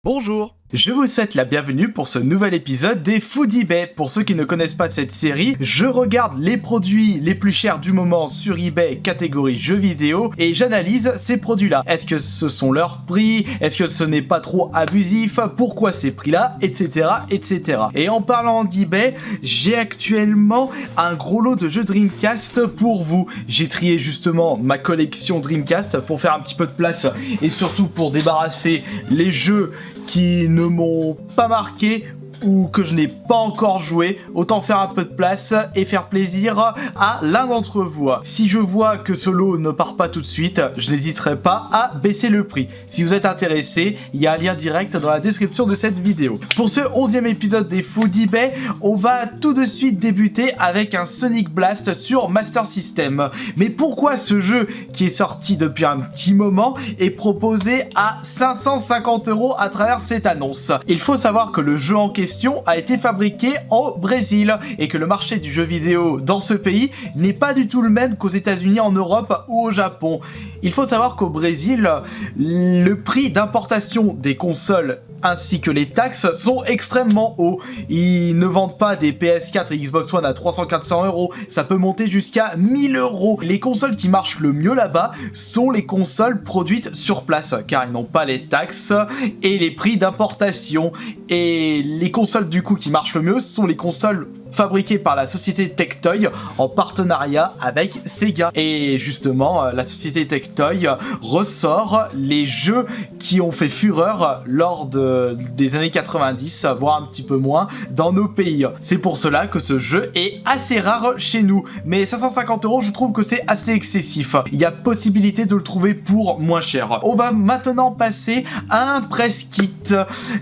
Bonjour! Je vous souhaite la bienvenue pour ce nouvel épisode des Food eBay. Pour ceux qui ne connaissent pas cette série, je regarde les produits les plus chers du moment sur eBay catégorie jeux vidéo et j'analyse ces produits-là. Est-ce que ce sont leurs prix? Est-ce que ce n'est pas trop abusif? Pourquoi ces prix-là? Etc. etc. Et en parlant d'eBay, j'ai actuellement un gros lot de jeux Dreamcast pour vous. J'ai trié justement ma collection Dreamcast pour faire un petit peu de place et surtout pour débarrasser les jeux qui ne m'ont pas marqué ou que je n'ai pas encore joué, autant faire un peu de place et faire plaisir à l'un d'entre vous. Si je vois que ce lot ne part pas tout de suite, je n'hésiterai pas à baisser le prix. Si vous êtes intéressé, il y a un lien direct dans la description de cette vidéo. Pour ce 11e épisode des Food eBay, on va tout de suite débuter avec un Sonic Blast sur Master System. Mais pourquoi ce jeu qui est sorti depuis un petit moment est proposé à 550 € à travers cette annonce? Il faut savoir que le jeu en question a été fabriqué au Brésil et que le marché du jeu vidéo dans ce pays n'est pas du tout le même qu'aux États-Unis, en Europe ou au Japon. Il faut savoir qu'au Brésil, le prix d'importation des consoles ainsi que les taxes sont extrêmement hauts. Ils ne vendent pas des PS4 et Xbox One à 300-400 €, ça peut monter jusqu'à 1000 €. Les consoles qui marchent le mieux là-bas sont les consoles produites sur place, car ils n'ont pas les taxes et les prix d'importation. Et les consoles du coup qui marchent le mieux sont les consoles fabriquées par la société Tectoy en partenariat avec Sega. Et justement, la société Tectoy ressort les jeux qui ont fait fureur lors des années 90, voire un petit peu moins, dans nos pays. C'est pour cela que ce jeu est assez rare chez nous. Mais 550 €, je trouve que c'est assez excessif. Il y a possibilité de le trouver pour moins cher. On va maintenant passer à un press kit.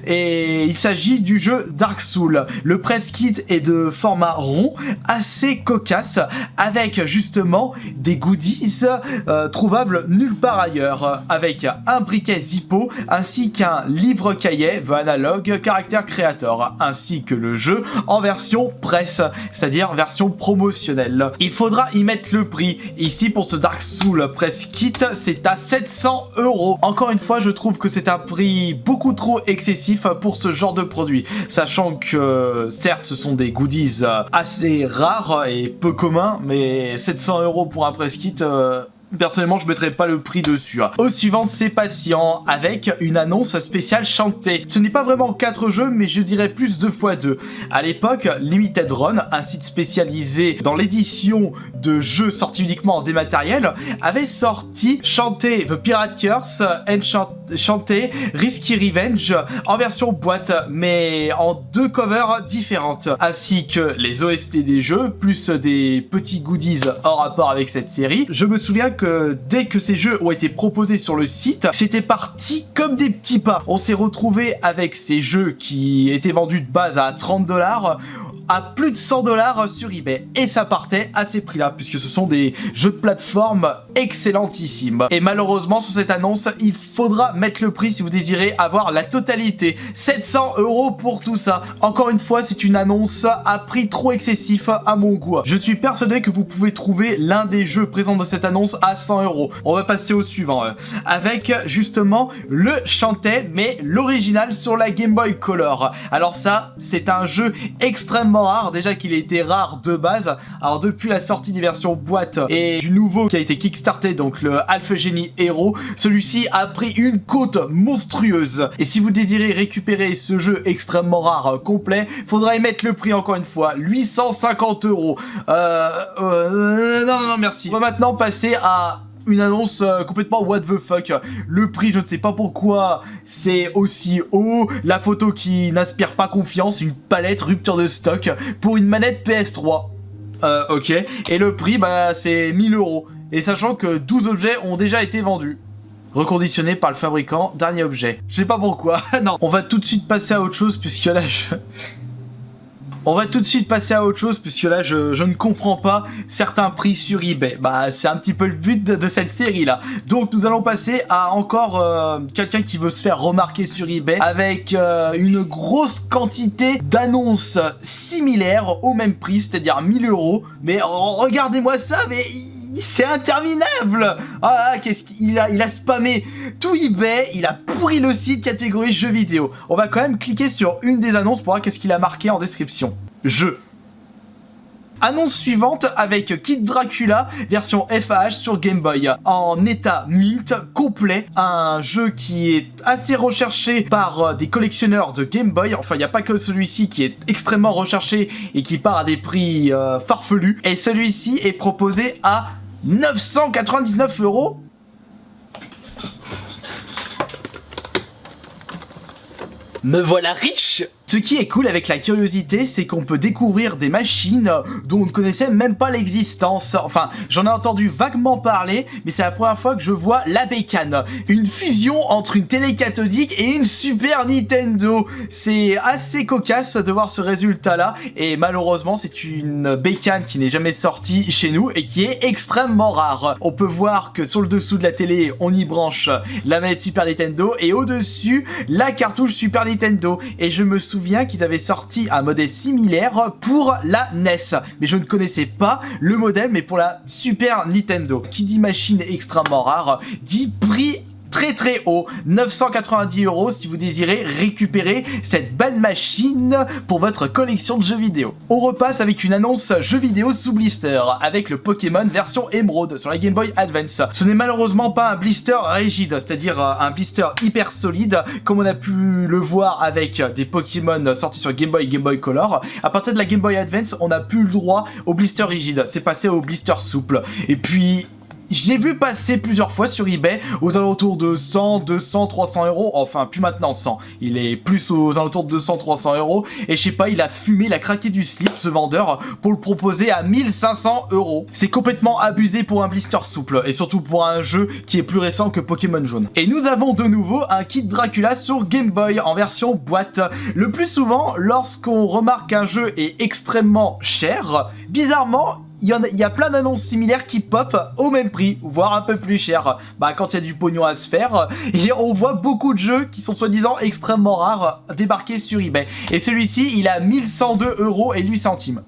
Et il s'agit du jeu Dark Souls. Le press kit est de format rond, assez cocasse, avec justement des goodies trouvables nulle part ailleurs, avec un briquet Zippo ainsi qu'un livre cahier The Analog Character Creator, ainsi que le jeu en version presse, c'est-à-dire version promotionnelle. Il faudra y mettre le prix. Ici pour ce Dark Souls Press Kit, c'est à 700 €. Encore une fois, je trouve que c'est un prix beaucoup trop excessif pour ce genre de produit, sachant que certes ce sont des goodies assez rares et peu communs, mais 700 € pour un press kit, personnellement, je mettrais pas le prix dessus. Au suivant, c'est Patient avec une annonce spéciale chantée. Ce n'est pas vraiment 4 jeux, mais je dirais plus 2x2. À l'époque, Limited Run, un site spécialisé dans l'édition de jeux sortis uniquement en dématériel, avait sorti Chanté The Pirate Curse and Chanté Risky Revenge en version boîte, mais en 2 covers différentes, ainsi que les OST des jeux, plus des petits goodies en rapport avec cette série. Je me souviens que dès que ces jeux ont été proposés sur le site, c'était parti comme des petits pas. On s'est retrouvé avec ces jeux qui étaient vendus de base à 30 $ à plus de 100 $ sur eBay. Et ça partait à ces prix-là, puisque ce sont des jeux de plateforme excellentissimes. Et malheureusement, sur cette annonce, il faudra mettre le prix si vous désirez avoir la totalité. 700 € pour tout ça. Encore une fois, c'est une annonce à prix trop excessif à mon goût. Je suis persuadé que vous pouvez trouver l'un des jeux présents dans cette annonce à 100 €. On va passer au suivant, avec justement le Chanté, mais l'original sur la Game Boy Color. Alors ça, c'est un jeu extrêmement rare, déjà qu'il a été rare de base. Alors depuis la sortie des versions boîte et du nouveau qui a été kickstarté, donc le Alpha Genie Hero, celui-ci a pris une cote monstrueuse. Et si vous désirez récupérer ce jeu extrêmement rare complet, faudra y mettre le prix encore une fois, 850 €. Non, merci. On va maintenant passer à une annonce complètement what the fuck. Le prix, je ne sais pas pourquoi c'est aussi haut. La photo qui n'inspire pas confiance, une palette rupture de stock pour une manette PS3. Ok. Et le prix, bah c'est 1000 €. Et sachant que 12 objets ont déjà été vendus. Reconditionné par le fabricant, dernier objet. Je sais pas pourquoi. Non. On va tout de suite passer à autre chose puisque là On va tout de suite passer à autre chose puisque là je ne comprends pas certains prix sur eBay. Bah c'est un petit peu le but de cette série là. Donc nous allons passer à encore quelqu'un qui veut se faire remarquer sur eBay avec une grosse quantité d'annonces similaires au même prix, c'est-à-dire 1000 €. Mais regardez-moi ça, mais c'est interminable. Ah, qu'est-ce qu'il a, il a spammé tout eBay, il a pourri le site catégorie jeux vidéo. On va quand même cliquer sur une des annonces pour voir qu'est-ce qu'il a marqué en description. Jeu. Annonce suivante avec Kid Dracula version FAH sur Game Boy en état mint complet, un jeu qui est assez recherché par des collectionneurs de Game Boy. Enfin, il n'y a pas que celui-ci qui est extrêmement recherché et qui part à des prix farfelus, et celui-ci est proposé à 999 €. Me voilà riche! Ce qui est cool avec la curiosité, c'est qu'on peut découvrir des machines dont on ne connaissait même pas l'existence. Enfin, j'en ai entendu vaguement parler, mais c'est la première fois que je vois la bécane. Une fusion entre une télé cathodique et une Super Nintendo. C'est assez cocasse de voir ce résultat-là, et malheureusement, c'est une bécane qui n'est jamais sortie chez nous et qui est extrêmement rare. On peut voir que sur le dessous de la télé, on y branche la manette Super Nintendo et au-dessus, la cartouche Super Nintendo. Et je me souviens qu'ils avaient sorti un modèle similaire pour la NES, mais je ne connaissais pas le modèle, mais pour la Super Nintendo. Qui dit machine extrêmement rare, dit prix très haut, 990 € si vous désirez récupérer cette belle machine pour votre collection de jeux vidéo. On repasse avec une annonce jeux vidéo sous blister, avec le Pokémon version Emerald sur la Game Boy Advance. Ce n'est malheureusement pas un blister rigide, c'est-à-dire un blister hyper solide, comme on a pu le voir avec des Pokémon sortis sur Game Boy et Game Boy Color. À partir de la Game Boy Advance, on n'a plus le droit au blister rigide, c'est passé au blister souple. Et puis je l'ai vu passer plusieurs fois sur eBay aux alentours de 100, 200, 300 €. Enfin, plus maintenant 100. Il est plus aux alentours de 200, 300 €. Et je sais pas, il a fumé, il a craqué du slip, ce vendeur, pour le proposer à 1500 €. C'est complètement abusé pour un blister souple. Et surtout pour un jeu qui est plus récent que Pokémon Jaune. Et nous avons de nouveau un Kid Dracula sur Game Boy en version boîte. Le plus souvent, lorsqu'on remarque qu'un jeu est extrêmement cher, bizarrement, il y a plein d'annonces similaires qui pop au même prix, voire un peu plus cher. Bah, quand il y a du pognon à se faire, et on voit beaucoup de jeux qui sont soi-disant extrêmement rares débarquer sur eBay. Et celui-ci, il a 1102 € et 8 centimes.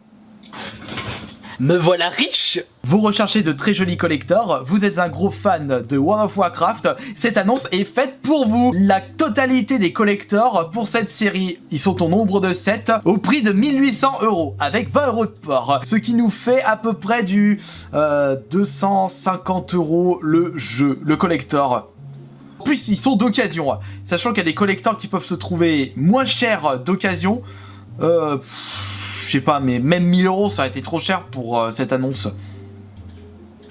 Me voilà riche! Vous recherchez de très jolis collectors, vous êtes un gros fan de World of Warcraft, cette annonce est faite pour vous. La totalité des collectors pour cette série, ils sont au nombre de 7, au prix de 1800 € avec 20 € de port. Ce qui nous fait à peu près du 250 € le jeu, le collector. En plus, ils sont d'occasion, sachant qu'il y a des collectors qui peuvent se trouver moins chers d'occasion. Je sais pas, mais même 1000 € ça aurait été trop cher pour cette annonce.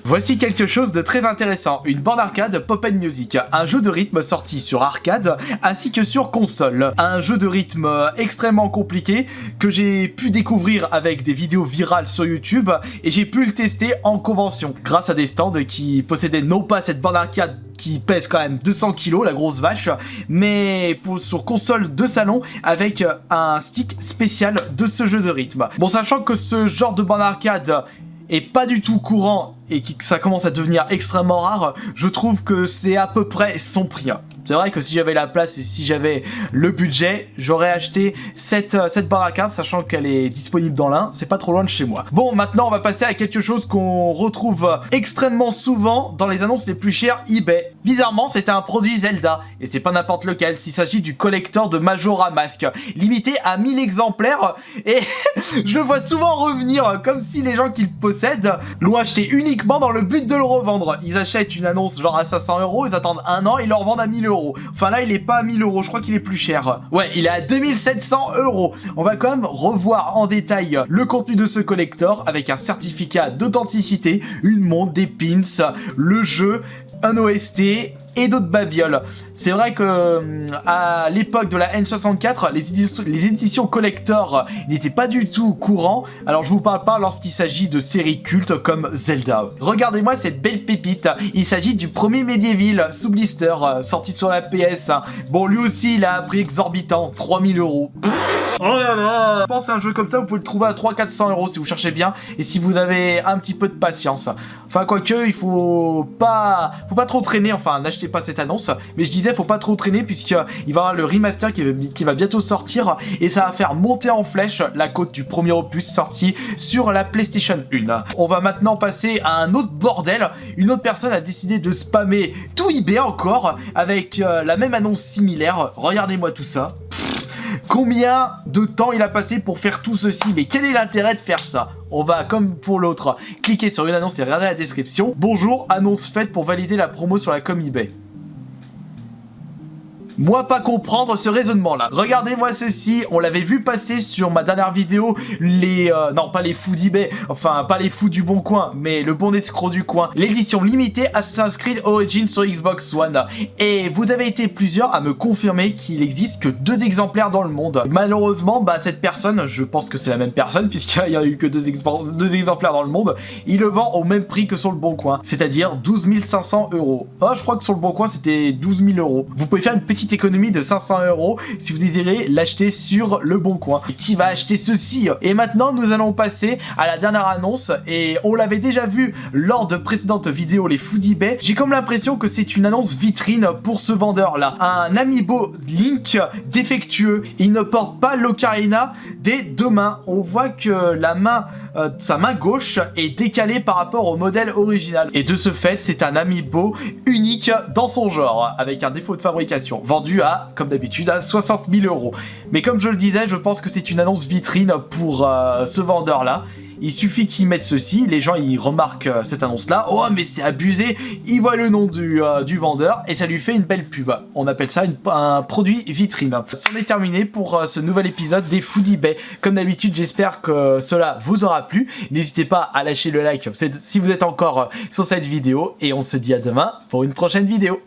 Voici quelque chose de très intéressant, une borne arcade Pop & Music, un jeu de rythme sorti sur arcade ainsi que sur console. Un jeu de rythme extrêmement compliqué que j'ai pu découvrir avec des vidéos virales sur YouTube et j'ai pu le tester en convention grâce à des stands qui possédaient non pas cette borne arcade qui pèse quand même 200 kg, la grosse vache, mais sur console de salon avec un stick spécial de ce jeu de rythme. Bon, sachant que ce genre de borne arcade est pas du tout courant et que ça commence à devenir extrêmement rare, je trouve que c'est à peu près son prix. C'est vrai que si j'avais la place et si j'avais le budget, j'aurais acheté cette barre à cartes, sachant qu'elle est disponible dans l'un, c'est pas trop loin de chez moi. Bon, maintenant on va passer à quelque chose qu'on retrouve extrêmement souvent dans les annonces les plus chères eBay. Bizarrement, c'est un produit Zelda, et c'est pas n'importe lequel, s'il s'agit du collector de Majora Mask, limité à 1000 exemplaires, et je le vois souvent revenir, comme si les gens qui le possèdent l'ont acheté uniquement dans le but de le revendre. Ils achètent une annonce genre à 500 €, ils attendent un an, ils le revendent à 1000 €. Enfin là il est pas à 1000 €, je crois qu'il est plus cher. Ouais, il est à 2700 €. On va quand même revoir en détail le contenu de ce collector avec un certificat d'authenticité, une montre, des pins, le jeu, un OST et d'autres babioles. C'est vrai que à l'époque de la N64, les éditions collector n'étaient pas du tout courants. Alors je vous parle pas lorsqu'il s'agit de séries cultes comme Zelda. Regardez-moi cette belle pépite. Il s'agit du premier Medieval sous blister sorti sur la PS. Bon, lui aussi il a un prix exorbitant, 3000 €. Oh là là. Je pense à un jeu comme ça, vous pouvez le trouver à 300-400 euros si vous cherchez bien et si vous avez un petit peu de patience. Enfin, quoique, il faut pas trop traîner. Enfin, n'achetez pas cette annonce. Mais je disais, faut pas trop traîner puisqu'il va y avoir le remaster qui va bientôt sortir et ça va faire monter en flèche la cote du premier opus sorti sur la PlayStation 1. On va maintenant passer à un autre bordel. Une autre personne a décidé de spammer tout eBay encore avec la même annonce similaire. Regardez-moi tout ça. Combien de temps il a passé pour faire tout ceci? Mais quel est l'intérêt de faire ça? On va, comme pour l'autre, cliquer sur une annonce et regarder la description. Bonjour, annonce faite pour valider la promo sur la com eBay. Moi pas comprendre ce raisonnement là. Regardez-moi ceci, on l'avait vu passer sur ma dernière vidéo, non pas les fous d'eBay, enfin pas les fous du bon coin, mais le bon escroc du coin, l'édition limitée Assassin's Creed Origins sur Xbox One. Et vous avez été plusieurs à me confirmer qu'il existe que 2 exemplaires dans le monde. Malheureusement, cette personne, je pense que c'est la même personne puisqu'il y a eu que 2 exemplaires dans le monde, il le vend au même prix que sur le bon coin, c'est-à-dire 12 500 euros. Oh, je crois que sur le bon coin c'était 12 000 euros. Vous pouvez faire une petite économie de 500 euros si vous désirez l'acheter sur le bon coin. Et qui va acheter ceci? Et maintenant nous allons passer à la dernière annonce et on l'avait déjà vu lors de précédentes vidéos les fous d'eBay. J'ai comme l'impression que c'est une annonce vitrine pour ce vendeur là. Un amiibo Link défectueux. Il ne porte pas l'ocarina des 2 mains. On voit que la main, sa main gauche est décalée par rapport au modèle original. Et de ce fait c'est un amiibo unique dans son genre avec un défaut de fabrication. Vendu à, comme d'habitude, à 60 000 euros. Mais comme je le disais, je pense que c'est une annonce vitrine pour ce vendeur-là. Il suffit qu'ils mettent ceci, les gens ils remarquent cette annonce-là. Oh mais c'est abusé. Ils voient le nom du vendeur et ça lui fait une belle pub. On appelle ça un produit vitrine. C'en est terminé pour ce nouvel épisode des fous d'eBay. Comme d'habitude, j'espère que cela vous aura plu. N'hésitez pas à lâcher le like si vous êtes encore sur cette vidéo et on se dit à demain pour une prochaine vidéo.